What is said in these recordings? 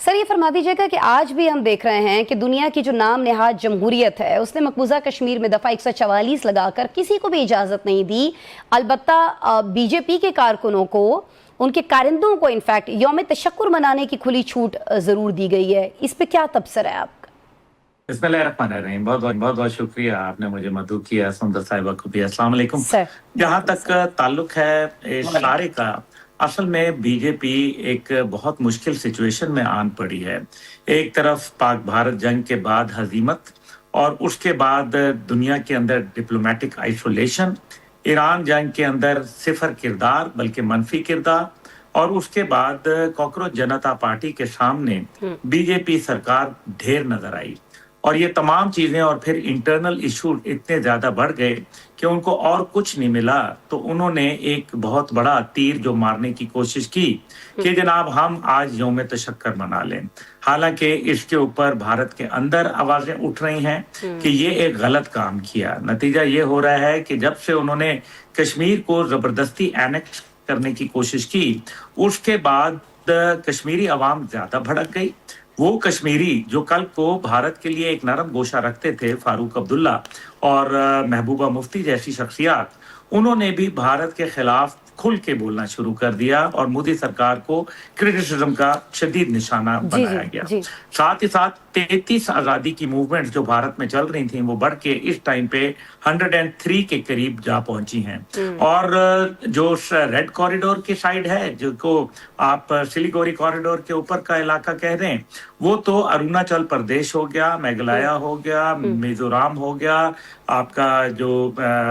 سر یہ فرما دیجیے گا کہ آج بھی ہم دیکھ رہے ہیں کہ دنیا کی جو نام نہاد جمہوریت ہے اس نے مقبوضہ کشمیر میں دفعہ 144 لگا کر کسی کو بھی اجازت نہیں دی، البتہ بی جے پی کے کارکنوں کو، ان کے کارندوں کو انفیکٹ یوم تشکر منانے کی کھلی چھوٹ ضرور دی گئی ہے، اس پہ کیا تبصرہ ہے آپ کا؟ بسم اللہ الرحمن الرحیم، بہت شکریہ، آپ نے مجھے مدعو کیا، سمندر صاحبہ کو بھی السلام علیکم۔ جہاں تک تعلق ہے اشارے کا، اصل میں بی جے پی ایک بہت مشکل سچویشن میں آن پڑی ہے۔ ایک طرف پاک بھارت جنگ کے بعد ہزیمت، اور اس کے بعد دنیا کے اندر ڈپلومیٹک آئسولیشن، ایران جنگ کے اندر صفر کردار بلکہ منفی کردار، اور اس کے بعد کاکروچ جنتا پارٹی کے سامنے بی جے پی سرکار ڈھیر نظر آئی، اور یہ تمام چیزیں اور پھر انٹرنل ایشو اتنے زیادہ بڑھ گئے کہ ان کو اور کچھ نہیں ملا، تو انہوں نے ایک بہت بڑا تیر جو مارنے کی کوشش کی کہ جناب ہم آج یوم تشکر منا لیں۔ حالانکہ اس کے اوپر بھارت کے اندر آوازیں اٹھ رہی ہیں کہ یہ ایک غلط کام کیا۔ نتیجہ یہ ہو رہا ہے کہ جب سے انہوں نے کشمیر کو زبردستی اینیکس کرنے کی کوشش کی، اس کے بعد کشمیری عوام زیادہ بھڑک گئی۔ وہ کشمیری جو کل کو بھارت کے لیے ایک نرم گوشہ رکھتے تھے، فاروق عبداللہ اور محبوبہ مفتی جیسی شخصیات، انہوں نے بھی بھارت کے خلاف کھل کے بولنا شروع کر دیا، اور مودی سرکار کو کرٹیسزم کا شدید نشانہ بنایا گیا۔ ساتھ ہی ساتھ 33 آزادی کی موومنٹ جو بھارت میں چل رہی تھیں وہ بڑھ کے اس ٹائم پہ 103 کے قریب جا پہنچی ہیں، اور جو ریڈ کوریڈور کی سائیڈ ہے، جو کو آپ سلیگوری کوریڈور کے اوپر کا علاقہ کہہ رہے ہیں، وہ تو اروناچل پردیش ہو گیا، میگھالیہ ہو گیا، میزورام ہو گیا، آپ کا جو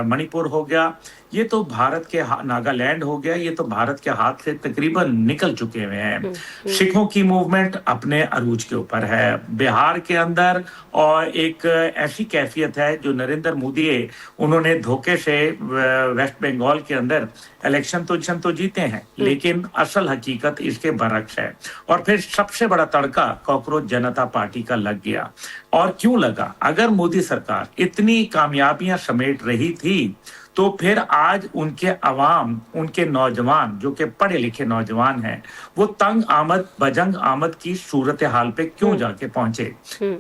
منی پور ہو گیا، یہ تو بھارت کے ناگالینڈ ہو گیا، یہ تو بھارت کے ہاتھ سے تقریباً نکل چکے ہوئے ہیں۔ سکھوں کی موومنٹ اپنے عروج کے اوپر ہے بہار کے اندر، اور ایک ایسی کیفیت ہے جو نریندر مودی ہے، انہوں نے دھوکے سے ویسٹ بنگال کے اندر الیکشن تو جیتے ہیں، لیکن اصل حقیقت اس کے برعکس ہے۔ اور پھر سب سے بڑا تڑکا کاکروچ جنتا پارٹی کا لگ گیا۔ اور کیوں لگا؟ اگر مودی سرکار اتنی کامیابیاں سمیٹ رہی تھی تو پھر آج ان کے عوام، ان کے نوجوان جو کہ پڑھے لکھے نوجوان ہیں، وہ تنگ آمد بجنگ آمد کی صورتحال پہ کیوں جا کے پہنچے؟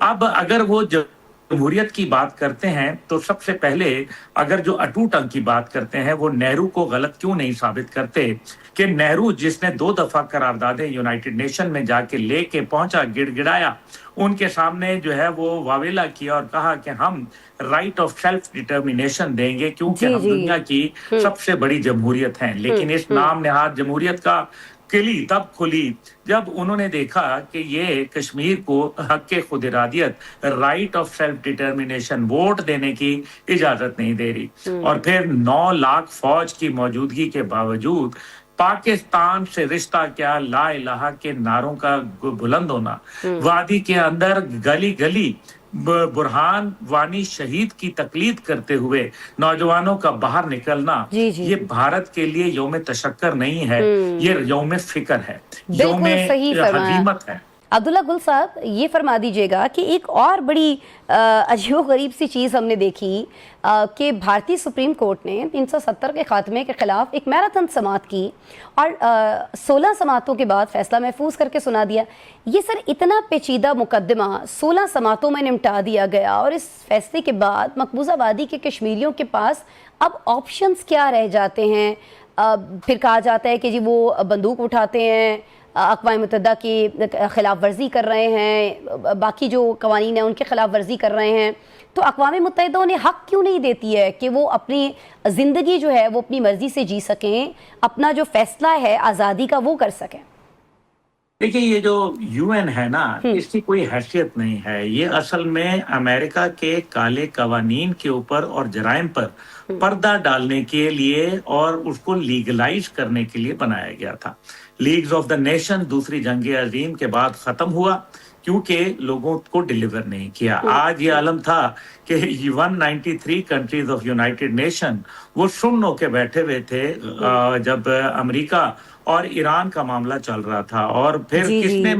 اب اگر وہ جمہوریت کی بات کرتے ہیں تو سب سے پہلے اگر جو اٹوٹ انک کی بات کرتے ہیں، وہ نہرو کو غلط کیوں نہیں ثابت کرتے کہ نہرو جس نے 2 دفعہ قراردادیں یونائٹڈ نیشن میں جا کے لے کے پہنچا، گڑ گڑایا، ان کے سامنے جو ہے وہ واویلا کیا اور کہا کہ ہم رائٹ آف سیلف ڈٹرمینیشن دیں گے کیونکہ ہم دنیا کی سب سے بڑی جمہوریت ہیں۔ لیکن اس نام نہاد جمہوریت کا کلی تب کھلی جب انہوں نے دیکھا کہ یہ کشمیر کو حق خود ارادیت، right of self determination, vote دینے کی اجازت نہیں دے رہی، اور پھر 9 لاکھ فوج کی موجودگی کے باوجود پاکستان سے رشتہ کیا، لا الہ کے نعروں کا بلند ہونا، وادی کے اندر گلی گلی برہان وانی شہید کی تقلید کرتے ہوئے نوجوانوں کا باہر نکلنا، یہ بھارت کے لیے یوم تشکر نہیں ہے، یہ یوم فکر ہے، یوم ہزیمت ہے۔ عبداللہ گل صاحب یہ فرما دیجیے گا کہ ایک اور بڑی عجیب و غریب سی چیز ہم نے دیکھی کہ بھارتی سپریم کورٹ نے 370 کے خاتمے کے خلاف ایک میراتھن سماعت کی، اور 16 سماعتوں کے بعد فیصلہ محفوظ کر کے سنا دیا۔ یہ سر اتنا پیچیدہ مقدمہ 16 سماعتوں میں نمٹا دیا گیا، اور اس فیصلے کے بعد مقبوضہ وادی کے کشمیریوں کے پاس اب آپشنز کیا رہ جاتے ہیں؟ پھر کہا جاتا ہے کہ جی وہ بندوق اٹھاتے ہیں، اقوام متحدہ کی خلاف ورزی کر رہے ہیں، باقی جو قوانین ہیں ان کے خلاف ورزی کر رہے ہیں، تو اقوام متحدہ انہیں حق کیوں نہیں دیتی ہے کہ وہ اپنی زندگی جو ہے وہ اپنی مرضی سے جی سکیں، اپنا جو فیصلہ ہے آزادی کا وہ کر سکیں؟ دیکھیں، یہ جو یو این ہے نا، اس کی کوئی حیثیت نہیں ہے، یہ اصل میں امریکہ کے کالے قوانین کے اوپر اور جرائم پر پردہ ڈالنے کے لیے اور اس کو لیگلائز کرنے کے لیے بنایا گیا تھا۔ لیگز آف دا نیشن دوسری جنگ عظیم کے بعد ختم ہوا کیونکہ لوگوں کو ڈیلیور نہیں کیا۔ آج یہ عالم تھا کہ 193 کنٹریز آف یونائٹڈ نیشن وہ سن ہو کے بیٹھے ہوئے تھے جب امریکہ اور ایران کا معاملہ چل رہا تھا، اور پھر کس نے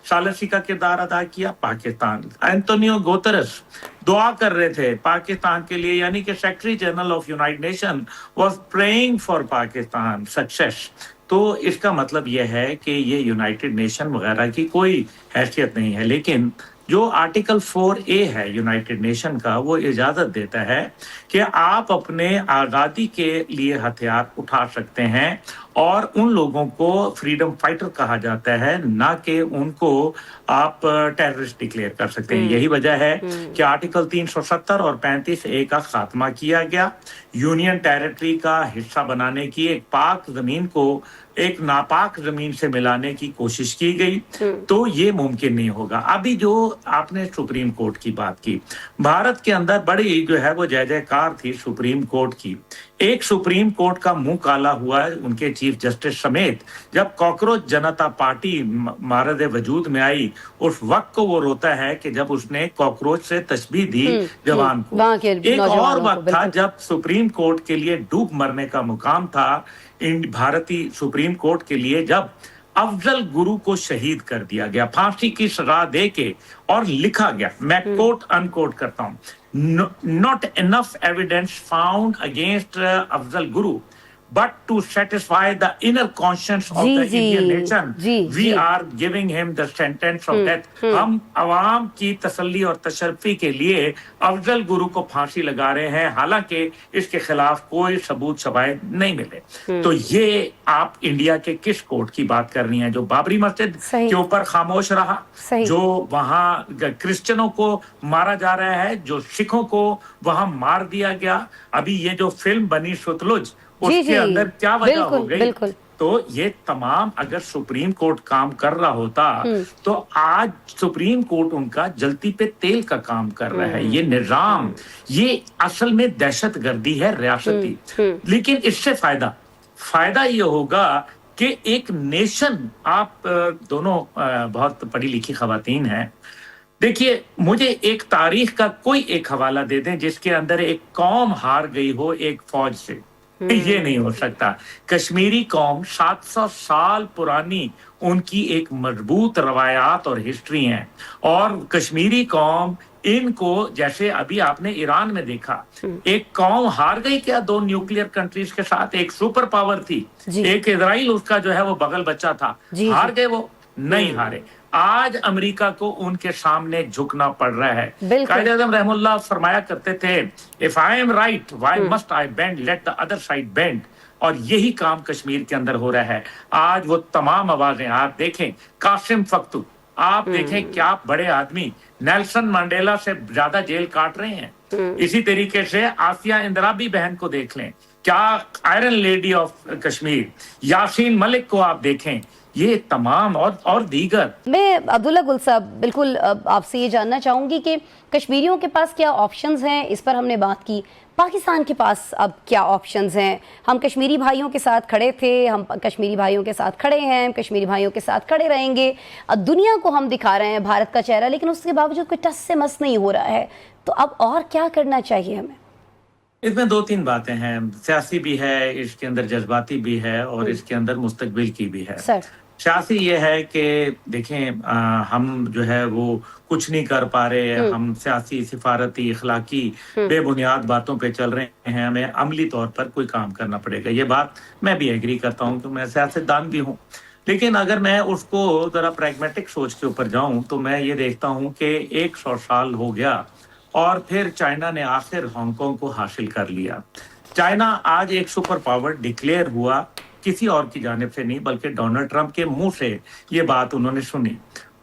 ثالثی کا کردار ادا کیا؟ پاکستان۔ اینٹونیو گوترس دعا کر رہے تھے پاکستان کے لیے، یعنی کہ secretary general of United nation was praying for Pakistan success, तो इसका मतलब यह है कि ये यूनाइटेड नेशन वगैरह की कोई हैसियत नहीं है। लेकिन जो आर्टिकल 4A है यूनाइटेड नेशन का, वो इजाजत देता है कि आप अपने आज़ादी के लिए हथियार उठा सकते हैं और उन लोगों को फ्रीडम फाइटर कहा जाता है, ना कि उनको आप टेररिस्ट डिक्लेयर कर सकते हैं। यही वजह है कि आर्टिकल 370 और 35A का खात्मा किया गया। यूनियन टेरिटरी का हिस्सा बनाने की एक पाक जमीन को एक नापाक जमीन से मिलाने की कोशिश की गई, तो ये मुमकिन नहीं होगा। अभी जो आपने सुप्रीम कोर्ट की बात की, भारत के अंदर बड़ी जो है वो जय जयकार थी सुप्रीम कोर्ट की। एक सुप्रीम कोर्ट का मुंह काला हुआ उनके चीफ जस्टिस समेत जब कॉकरोच जनता पार्टी मारद वजूद में आई। उस वक्त को वो रोता है कि जब उसने कॉकरोच से तशबीह दी जवान को। एक और वक्त था जब सुप्रीम कोर्ट के लिए डूब मरने का मुकाम था भारतीय सुप्रीम कोर्ट के लिए, जब अफजल गुरु को शहीद कर दिया गया, फांसी की सजा दे के, और लिखा गया, मैं कोट अनकोट करता हूं, not enough evidence found against Afzal Guru but to satisfy the inner conscience of the Indian nation, we are giving him the sentence of death. हम अवाम की तसल्ली और तशर्फी के लिए अफजल गुरु को फांसी लगा रहे हैं, हालांकि इसके खिलाफ कोई सबूत शवाहिद नहीं मिले। तो ये आप इंडिया के किस कोर्ट की बात कर रही हैं, जो बाबरी मस्जिद के ऊपर खामोश रहा, जो वहां क्रिश्चियनों को मारा जा रहा है, जो सिखों को वहां मार दिया गया। अभी ये जो फिल्म बनी सतलुज, उसके अंदर क्या वजह हो गई? तो ये तमाम, अगर सुप्रीम कोर्ट काम कर रहा होता तो आज सुप्रीम कोर्ट उनका जलती पे तेल का काम कर रहा है। ये निजाम, ये असल में दहशतगर्दी है रियासती। लेकिन इससे फायदा ये होगा कि एक नेशन, आप दोनों बहुत पढ़ी लिखी खवातीन हैं, देखिए मुझे एक तारीख का कोई एक हवाला दे दें जिसके अंदर एक कौम हार गई हो एक फौज से। ये नहीं हो सकता। कश्मीरी कौम 700 साल पुरानी उनकी एक मजबूत रवायात और हिस्ट्री है, और कश्मीरी कौम इनको, जैसे अभी आपने ईरान में देखा, एक कौम हार गई क्या 2 न्यूक्लियर कंट्रीज के साथ, एक सुपर पावर थी, एक इजराइल उसका जो है वो बगल बच्चा था, हार गए वो? नहीं हारे। आज अमेरिका को उनके सामने झुकना पड़ रहा है। कायद आज़म रहमुल्लाह फरमाया करते थे, if I am right why must I bend, let the other side bend. और यही काम कश्मीर के अंदर हो रहा है। आज वो तमाम आवाजें आप देखें, कासिम फख्तू आप देखें, क्या बड़े आदमी, नेल्सन मंडेला से ज्यादा जेल काट रहे हैं। इसी तरीके से आसिया इंदिराबी बहन को देख लें, क्या iron lady of Kashmir, Yasin Malik को आप देखें, ये तमाम और दीगर। मैं अब्दुल्ला गुल साहब बिल्कुल आपसे ये जानना चाहूंगी कि कश्मीरियों के पास क्या ऑप्शंस हैं, इस पर हमने बात की। पाकिस्तान के पास अब क्या ऑप्शंस हैं? हम कश्मीरी भाइयों के साथ खड़े थे, हम कश्मीरी भाइयों के साथ खड़े हैं, कश्मीरी भाइयों के साथ खड़े रहेंगे। दुनिया को हम दिखा रहे हैं भारत का चेहरा, लेकिन उसके बावजूद कोई टस से मस नहीं हो रहा है। तो अब और क्या करना चाहिए हमें? इसमें 2-3 बातें हैं, सियासी भी है, इसके अंदर जज्बाती भी है, और इसके अंदर मुस्तकबिल की भी है। सियासी ये है कि देखें, हम जो है वो कुछ नहीं कर पा रहे, हम सियासी, सिफारती, इखलाकी बेबुनियाद बातों पे चल रहे हैं, हमें अमली तौर पर कोई काम करना पड़ेगा। ये बात मैं भी एग्री करता हूँ, तो मैं सियासतदान भी हूँ। लेकिन अगर मैं उसको जरा प्रैग्मेटिक सोच के ऊपर जाऊं, तो मैं ये देखता हूं कि 100 साल हो गया और फिर चाइना ने आखिर हांगकांग को हासिल कर लिया। चाइना आज एक सुपर पावर डिक्लेयर हुआ, किसी और की जानिब से नहीं, बल्कि डोनाल्ड ट्रंप के मुंह से ये बात उन्होंने सुनी।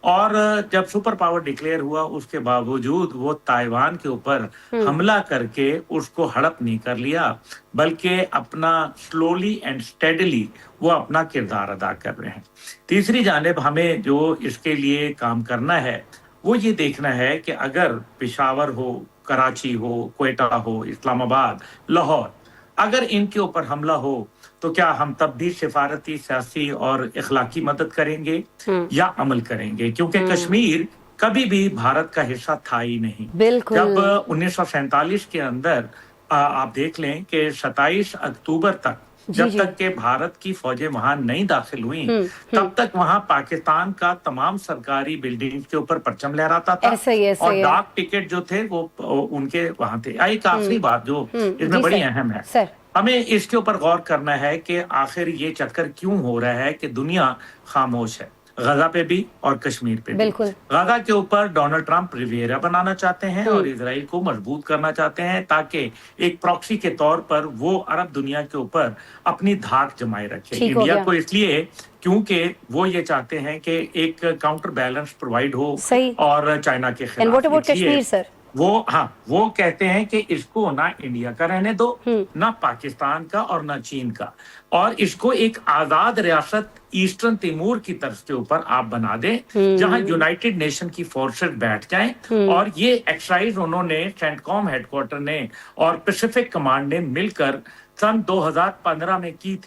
और जब सुपर पावर डिक्लेयर हुआ, उसके बावजूद वो ताइवान के ऊपर हमला करके उसको हड़प नहीं कर लिया, बल्कि अपना स्लोली एंड स्टेडली वो अपना किरदार अदा कर रहे हैं। तीसरी जानिब हमें जो इसके लिए काम करना है, वो ये देखना है कि अगर पेशावर हो, कराची हो, क्वेटा हो, इस्लामाबाद, लाहौर, अगर इनके ऊपर हमला हो तो क्या हम तब भी सिफारती, सियासी और इखलाकी मदद करेंगे या अमल करेंगे? क्योंकि कश्मीर कभी भी भारत का हिस्सा था ही नहीं। जब 1947 के अंदर आप देख लें कि 27 अक्टूबर तक, जब तक के भारत की फौजें वहां नहीं दाखिल हुई, तब तक वहां पाकिस्तान का तमाम सरकारी बिल्डिंग के ऊपर परचम लहराता था, और डाक टिकट जो थे वो उनके वहां थे। एक आखिरी बात जो इसमें बड़ी अहम है, हमें इसके ऊपर गौर करना है कि आखिर ये चक्कर क्यों हो रहा है कि दुनिया खामोश है। गजा पे भी और कश्मीर पे भी। बिल्कुल। गजा के ऊपर डोनाल्ड ट्रंप रिवियरा बनाना चाहते हैं और इजराइल को मजबूत करना चाहते हैं ताकि एक प्रॉक्सी के तौर पर वो अरब दुनिया के ऊपर अपनी धाक जमाए रखे। ठीक हो इंडिया गया। को इसलिए क्योंकि वो ये चाहते हैं कि एक काउंटर बैलेंस प्रोवाइड हो सही। और चाइना के एंड खिलाफ। व्हाट अबाउट इसलिए कश्मीर सर? वो कहते हैं कि इसको ना इंडिया का रहने दो, ना पाकिस्तान का और ना चीन का, और इसको एक आजाद रियासत ईस्टर्न तिमूर की तरफ के ऊपर आप बना दें जहां यूनाइटेड नेशन की फोर्सेस बैठ जाएं। और ये एक्सरसाइज उन्होंने सेंटकॉम हेडक्वार्टर ने और पैसिफिक कमांड ने मिलकर सन 2015 में की थी।